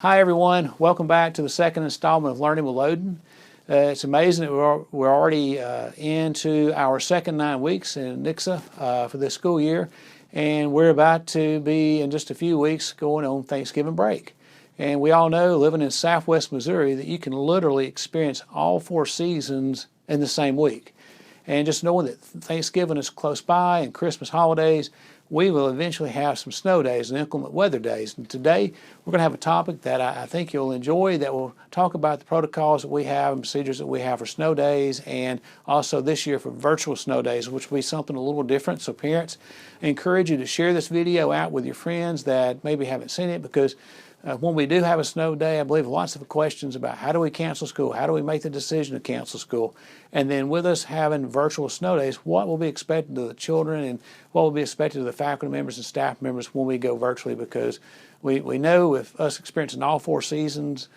Hi everyone, welcome back to the second installment of Learning with Loden. It's amazing that we're already into our second 9 weeks in Nixa for this school year, and we're about to be in just a few weeks going on Thanksgiving break. And we all know, living in Southwest Missouri, that you can literally experience all 4 seasons in the same week. And just knowing that Thanksgiving is close by and Christmas holidays, we will eventually have some snow days and inclement weather days. And today we're going to have a topic that I think you'll enjoy, that will talk about the protocols that we have and procedures that we have for snow days, and also this year for virtual snow days, which will be something a little different. So parents, I encourage you to share this video out with your friends that maybe haven't seen it, because when we do have a snow day, I believe lots of questions about how do we cancel school, how do we make the decision to cancel school, and then with us having virtual snow days, what will be expected of the children and what will be expected of the faculty members and staff members when we go virtually, because we know with us experiencing all 4 seasons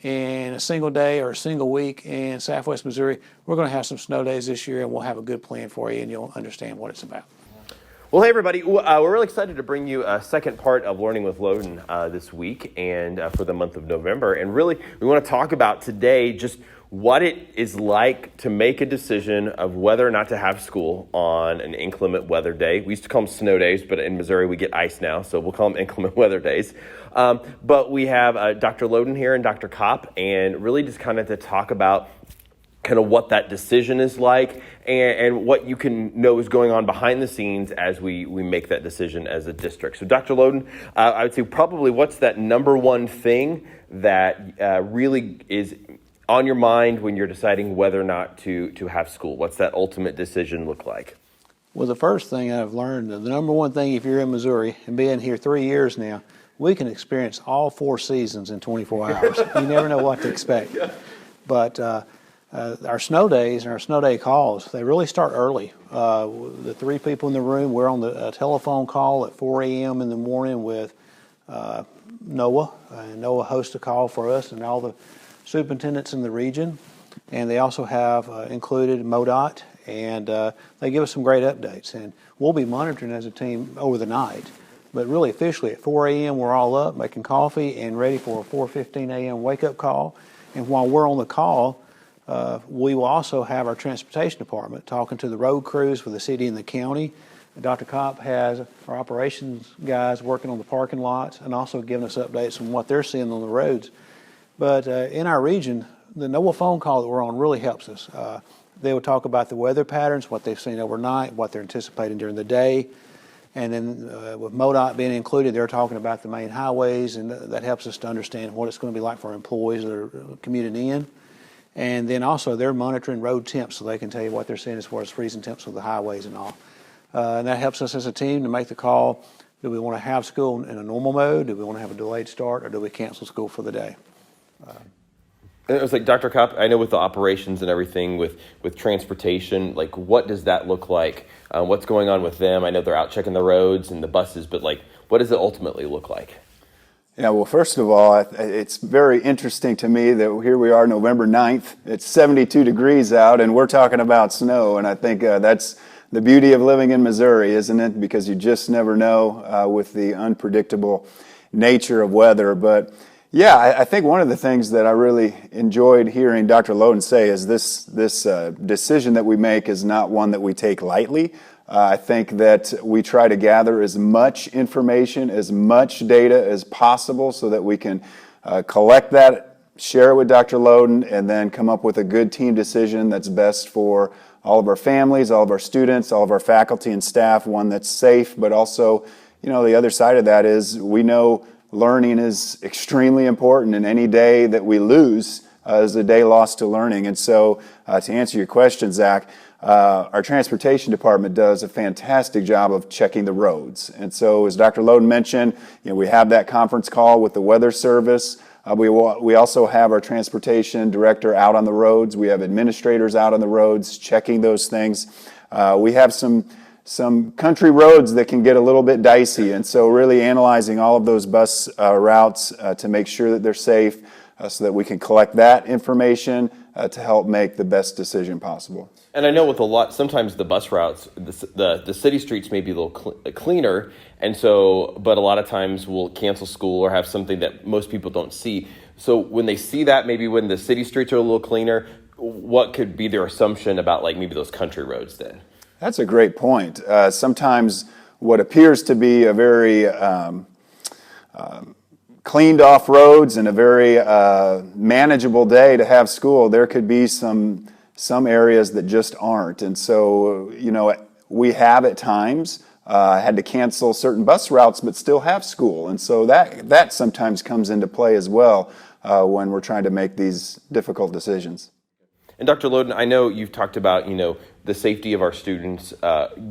in a single day or a single week in Southwest Missouri, we're going to have some snow days this year, and we'll have a good plan for you and you'll understand what it's about. Well, hey everybody, we're really excited to bring you a second part of Learning with Loden this week and for the month of November. And really, we want to talk about today just what it is like to make a decision of whether or not to have school on an inclement weather day. We used to call them snow days, but in Missouri we get ice now, so we'll call them inclement weather days. But we have Dr. Loden here and Dr. Kopp, and really just kind of to talk about kind of what that decision is like and what you can know is going on behind the scenes as we make that decision as a district. So Dr. Loden, I would say probably what's that number one thing that really is on your mind when you're deciding whether or not to have school? What's that ultimate decision look like? Well, the first thing I've learned, the number one thing if you're in Missouri and being here 3 years now, we can experience all 4 seasons in 24 hours. You never know what to expect. But our snow days and our snow day calls, they really start early. The 3 people in the room, we're on the telephone call at 4 a.m. in the morning with NOAA. And NOAA hosts a call for us and all the superintendents in the region. And they also have included MoDOT, and they give us some great updates. And we'll be monitoring as a team over the night. But really officially at 4 a.m. we're all up making coffee and ready for a 4:15 a.m. wake-up call. And while we're on the call, we will also have our transportation department talking to the road crews for the city and the county. Dr. Kopp has our operations guys working on the parking lots and also giving us updates on what they're seeing on the roads. But in our region, the NOAA phone call that we're on really helps us. They will talk about the weather patterns, what they've seen overnight, what they're anticipating during the day. And then with MoDOT being included, they're talking about the main highways, and that helps us to understand what it's going to be like for our employees that are commuting in. And then also they're monitoring road temps, so they can tell you what they're seeing as far as freezing temps of the highways and all. And that helps us as a team to make the call. Do we want to have school in a normal mode? Do we want to have a delayed start? Or do we cancel school for the day? It was like, Dr. Kopp, I know with the operations and everything, with transportation, like what does that look like? What's going on with them? I know they're out checking the roads and the buses, but like, what does it ultimately look like? Yeah, well, first of all, it's very interesting to me that here we are, November 9th. It's 72 degrees out, and we're talking about snow. And I think that's the beauty of living in Missouri, isn't it? Because you just never know with the unpredictable nature of weather. But yeah, I think one of the things that I really enjoyed hearing Dr. Loden say is this decision that we make is not one that we take lightly. I think that we try to gather as much information, as much data as possible so that we can collect that, share it with Dr. Loden, and then come up with a good team decision that's best for all of our families, all of our students, all of our faculty and staff, one that's safe, but also, you know, the other side of that is we know learning is extremely important, and any day that we lose is a day lost to learning. And so to answer your question, Zach, our transportation department does a fantastic job of checking the roads. And so as Dr. Loden mentioned, you know, we have that conference call with the Weather Service. We also have our transportation director out on the roads. We have administrators out on the roads checking those things. We have some country roads that can get a little bit dicey, and so really analyzing all of those bus routes to make sure that they're safe so that we can collect that information, to help make the best decision possible. And I know with sometimes the bus routes, the city streets may be a little cleaner, and so, but a lot of times we'll cancel school or have something that most people don't see. So when they see that, maybe when the city streets are a little cleaner, what could be their assumption about like maybe those country roads then? That's a great point. Sometimes what appears to be a very cleaned off roads and a very manageable day to have school, there could be some areas that just aren't. And so, we have at times had to cancel certain bus routes but still have school. And so that sometimes comes into play as well when we're trying to make these difficult decisions. And Dr. Loden, I know you've talked about, the safety of our students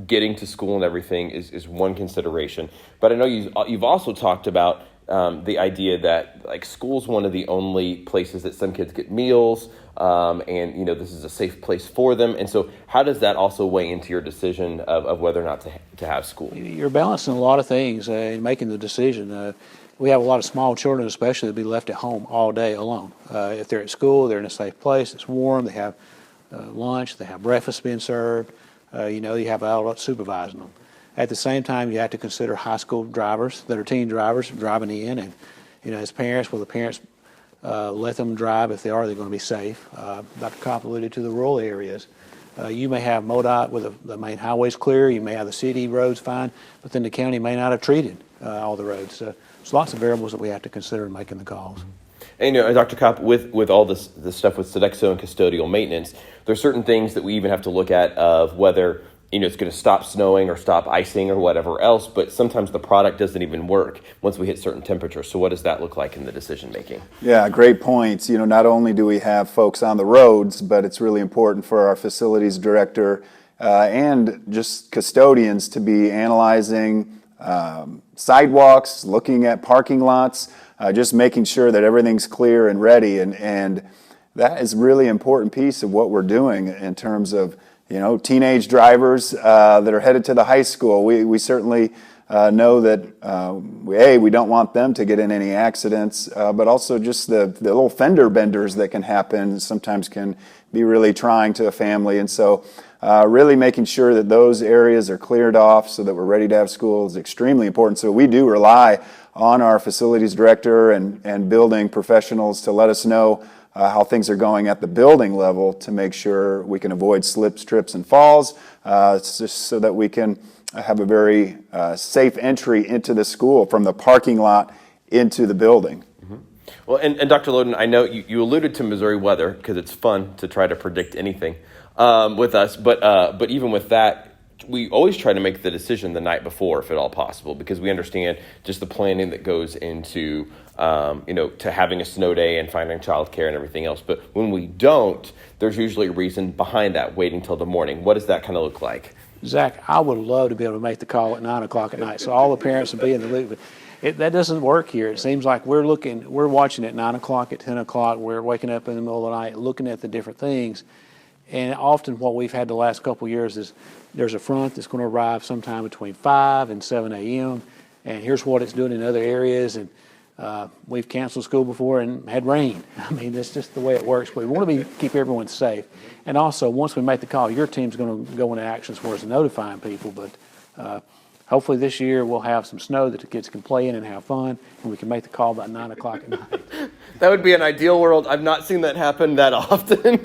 getting to school and everything is one consideration. But I know you've also talked about the idea that like school's one of the only places that some kids get meals, and this is a safe place for them. And so how does that also weigh into your decision of whether or not to have school? You're balancing a lot of things in making the decision. We have a lot of small children, especially, that be left at home all day alone. If they're at school, they're in a safe place, it's warm, they have lunch, they have breakfast being served, you have adults supervising them. At the same time, you have to consider high school drivers that are teen drivers driving in, and as parents, will the parents let them drive if they're going to be safe? Dr. Kopp alluded to the rural areas. You may have MoDOT with the main highways clear, you may have the city roads fine, but then the county may not have treated all the roads. There's lots of variables that we have to consider in making the calls. And Dr. Kopp, with all this stuff with Sodexo and custodial maintenance, there's certain things that we even have to look at of whether it's going to stop snowing or stop icing or whatever else, but sometimes the product doesn't even work once we hit certain temperatures. So what does that look like in the decision making? Yeah, great points. Not only do we have folks on the roads, but it's really important for our facilities director and just custodians to be analyzing sidewalks, looking at parking lots, just making sure that everything's clear and ready. And that is a really important piece of what we're doing in terms of teenage drivers that are headed to the high school. We certainly know that we don't want them to get in any accidents, but also just the little fender benders that can happen sometimes can be really trying to a family. And so really making sure that those areas are cleared off so that we're ready to have school is extremely important. So we do rely on our facilities director and building professionals to let us know how things are going at the building level to make sure we can avoid slips, trips, and falls, just so that we can have a very safe entry into the school from the parking lot into the building. Mm-hmm. Well, and Dr. Loden, I know you alluded to Missouri weather because it's fun to try to predict anything with us, but even with that, we always try to make the decision the night before, if at all possible, because we understand just the planning that goes into, to having a snow day and finding childcare and everything else. But when we don't, there's usually a reason behind that, waiting till the morning. What does that kind of look like? Zach, I would love to be able to make the call at 9 o'clock at night, so all the parents would be in the loop. That doesn't work here. It seems like we're watching at 9 o'clock, at 10 o'clock. We're waking up in the middle of the night, looking at the different things. And often what we've had the last couple of years is there's a front that's going to arrive sometime between 5 and 7 a.m. And here's what it's doing in other areas. And we've canceled school before and had rain. I mean, that's just the way it works. But we want to keep everyone safe. And also, once we make the call, your team's going to go into action as far as notifying people. But hopefully this year we'll have some snow that the kids can play in and have fun, and we can make the call by 9 o'clock at night. That would be an ideal world. I've not seen that happen that often.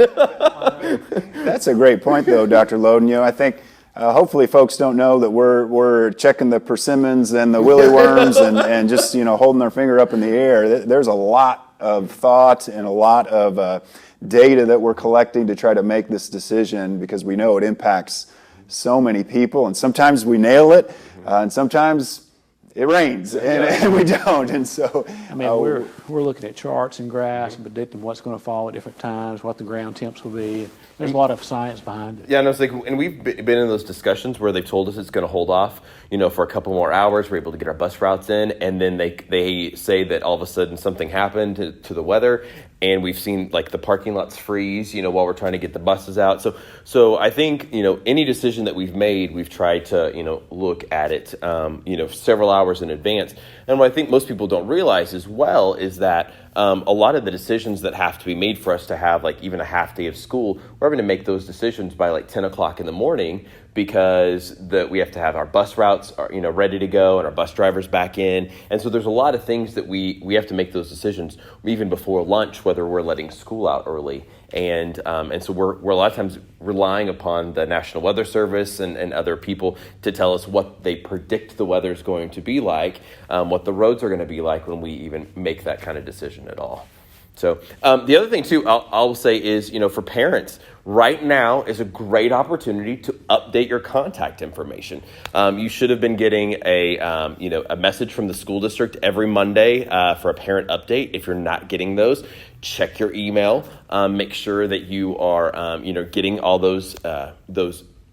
That's a great point, though, Dr. Loden. I think hopefully folks don't know that we're checking the persimmons and the willy worms and just holding their finger up in the air. There's a lot of thought and a lot of data that we're collecting to try to make this decision because we know it impacts so many people, and sometimes we nail it, and sometimes it rains and we don't. And so I mean, we're looking at charts and graphs and predicting what's going to fall at different times, what the ground temps will be. There's a lot of science behind it. Yeah, and I was like, and we've been in those discussions where they've told us it's going to hold off, for a couple more hours. We're able to get our bus routes in, and then they say that all of a sudden something happened to the weather, and we've seen like the parking lots freeze, while we're trying to get the buses out. So I think any decision that we've made, we've tried to look at it, several hours hours in advance. And what I think most people don't realize as well is that a lot of the decisions that have to be made for us to have like even a half day of school, we're having to make those decisions by like 10 o'clock in the morning, because we have to have our bus routes ready to go and our bus drivers back in. And so there's a lot of things that we have to make those decisions even before lunch, whether we're letting school out early. And so we're a lot of times relying upon the National Weather Service and other people to tell us what they predict the weather is going to be like, what the roads are going to be like when we even make that kind of decision at all. So the other thing too, I'll say is, for parents, right now is a great opportunity to update your contact information. You should have been getting a message from the school district every Monday for a parent update. If you're not getting those, check your email. Make sure that you are getting all those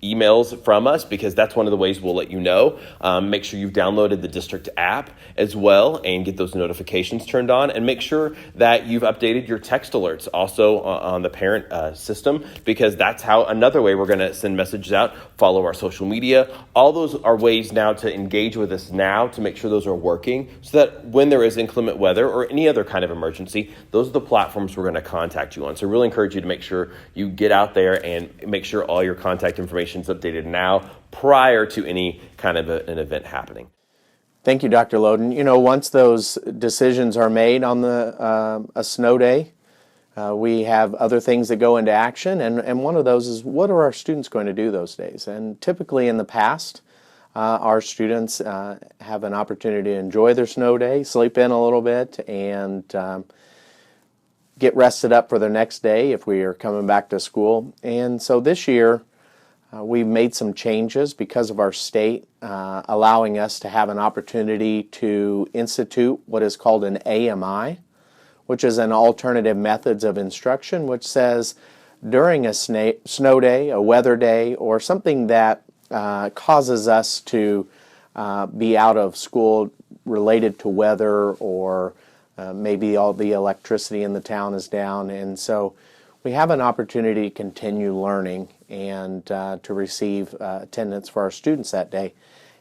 emails from us, because that's one of the ways we'll let you know. Make sure you've downloaded the district app as well and get those notifications turned on, and make sure that you've updated your text alerts also on the parent system, because that's how another way we're going to send messages out. Follow our social media. All those are ways now to engage with us now, to make sure those are working, so that when there is inclement weather or any other kind of emergency, those are the platforms we're going to contact you on. So really encourage you to make sure you get out there and make sure all your contact information is updated now prior to any kind of an event happening. Thank you, Dr. Loden. Once those decisions are made on a snow day, we have other things that go into action, and one of those is, what are our students going to do those days? And typically in the past, our students have an opportunity to enjoy their snow day, sleep in a little bit, and get rested up for the next day if we are coming back to school. And so this year, we've made some changes because of our state allowing us to have an opportunity to institute what is called an AMI, which is an alternative methods of instruction, which says during a snow day, a weather day, or something that causes us to be out of school related to weather, or maybe all the electricity in the town is down. And so we have an opportunity to continue learning and to receive attendance for our students that day.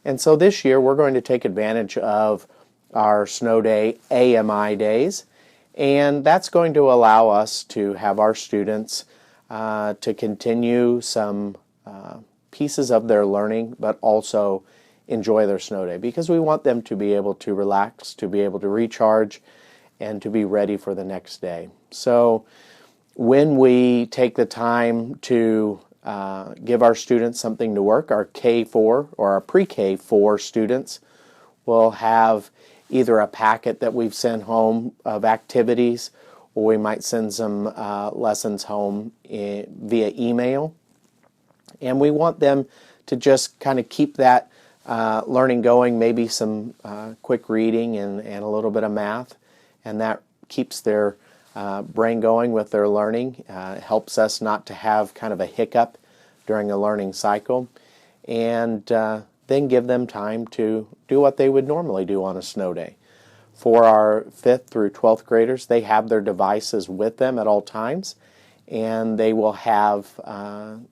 And so this year we're going to take advantage of our snow day AMI days, and that's going to allow us to have our students to continue some pieces of their learning, but also enjoy their snow day, because we want them to be able to relax, to be able to recharge, and to be ready for the next day. So when we take the time to give our students something to work, our K-4 or our pre-K 4 students will have either a packet that we've sent home of activities, or we might send some lessons home via email. And we want them to just kind of keep that learning going, maybe some quick reading and a little bit of math, and that keeps their brain going with their learning. Helps us not to have kind of a hiccup during a learning cycle, and then give them time to do what they would normally do on a snow day. For our 5th through 12th graders, they have their devices with them at all times, and they will have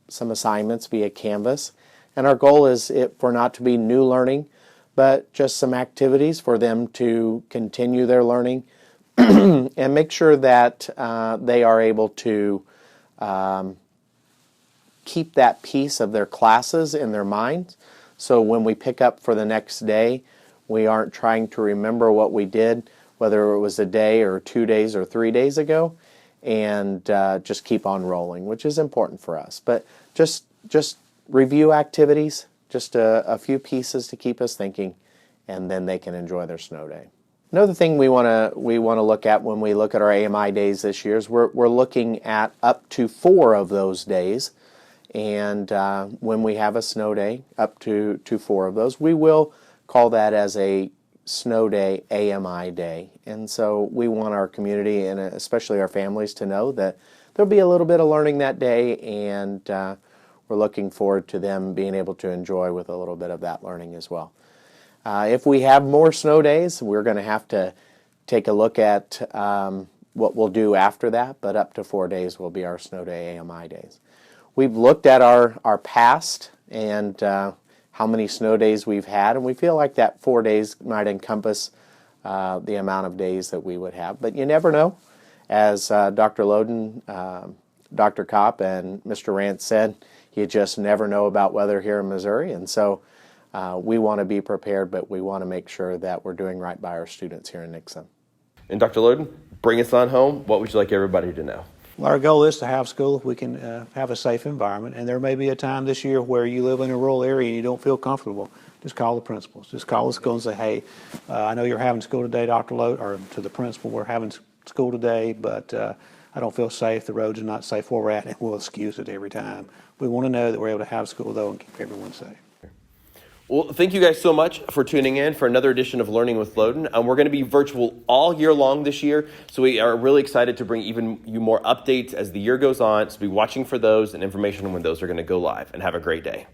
some assignments via Canvas. And our goal is for not to be new learning, but just some activities for them to continue their learning and make sure that they are able to keep that piece of their classes in their minds. So when we pick up for the next day, we aren't trying to remember what we did, whether it was a day or 2 days or 3 days ago, and just keep on rolling, which is important for us. But just review activities, just a few pieces to keep us thinking, and then they can enjoy their snow day. Another thing we want to look at when we look at our AMI days this year is we're looking at up to 4 of those days. And when we have a snow day, up to 4 of those, we will call that as a snow day AMI day. And so we want our community and especially our families to know that there'll be a little bit of learning that day, and we're looking forward to them being able to enjoy with a little bit of that learning as well. If we have more snow days, we're going to have to take a look at what we'll do after that, but up to 4 days will be our snow day AMI days. We've looked at our past and how many snow days we've had, and we feel like that 4 days might encompass the amount of days that we would have. But you never know. As Dr. Loden, Dr. Kopp, and Mr. Rance said, you just never know about weather here in Missouri, and so we want to be prepared, but we want to make sure that we're doing right by our students here in Nixon. And Dr. Loden, bring us on home. What would you like everybody to know? Well, our goal is to have school if we can have a safe environment, and there may be a time this year where you live in a rural area and you don't feel comfortable. Just call the principals. Just call the school and say, hey, I know you're having school today, Dr. Loden, or to the principal, we're having school today, but I don't feel safe. The roads are not safe where we're at, and we'll excuse it every time. We want to know that we're able to have school, though, and keep everyone safe. Well, thank you guys so much for tuning in for another edition of Learning with Loden. We're going to be virtual all year long this year, so we are really excited to bring even you more updates as the year goes on. So be watching for those and information on when those are going to go live, and have a great day.